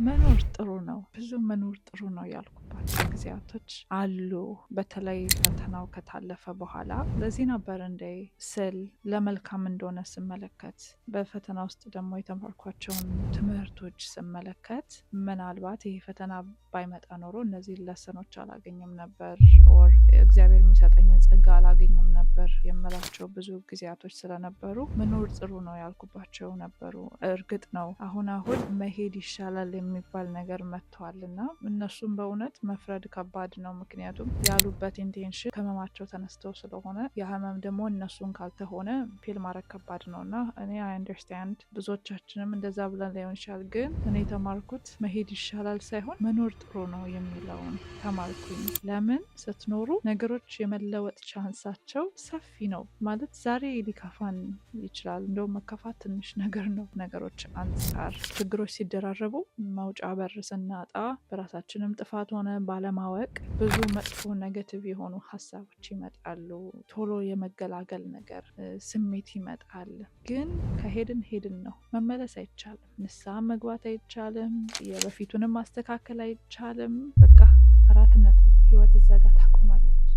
መኖር ጥሩ ነው። ብዙ መኖር ጥሩ ነው ያልኩባቸው ጊዜያቶች አሉ። በተለይ ፈተናው ከታለፈ በኋላ ለዚህ ነበር እንደ ስል ለመልካም እንደሆነ ስመለከት፣ በፈተና ውስጥ ደግሞ የተማርኳቸውን ትምህርቶች ስመለከት ምናልባት ይህ ፈተና ባይመጣ ኖሮ እነዚህ ለሰኖች አላገኝም ነበር፣ ኦር እግዚአብሔር የሚሰጠኝን ጸጋ አላገኝም ነበር የምላቸው ብዙ ጊዜያቶች ስለነበሩ መኖር ጥሩ ነው ያልኩባቸው ነበሩ። እርግጥ ነው አሁን መሄድ ይሻላል የሚባል ነገር መጥቷል እና እነሱም በእውነት መፍረድ ከባድ ነው። ምክንያቱም ያሉበት ኢንቴንሽን ከህመማቸው ተነስተው ስለሆነ የህመም ደግሞ እነሱን ካልተሆነ ፊል ማድረግ ከባድ ነው እና እኔ አይ አንደርስታንድ ብዙዎቻችንም እንደዛ ብለን ላይሆን ይችላል። ግን እኔ የተማርኩት መሄድ ይሻላል ሳይሆን መኖር ጥሩ ነው የሚለውን ተማርኩኝ። ለምን ስትኖሩ ነገሮች የመለወጥ ቻንሳቸው ሰፊ ነው። ማለት ዛሬ ሊከፋን ይችላል፣ እንደውም መከፋት ትንሽ ነገር ነው ነገሮች አንጻር። ችግሮች ሲደራረቡ መውጫ በር ስናጣ በራሳችንም ጥፋት ሆነ ባለማወቅ ብዙ መጥፎ ኔጌቲቭ የሆኑ ሀሳቦች ይመጣሉ። ቶሎ የመገላገል ነገር ስሜት ይመጣል። ግን ከሄድን ሄድን ነው፣ መመለስ አይቻልም። ንስሐ መግባት አይቻልም። የበፊቱንም ማስተካከል አይቻልም። በቃ 4 ነጥብ። ህይወት እዛ ጋር ታቆማለች።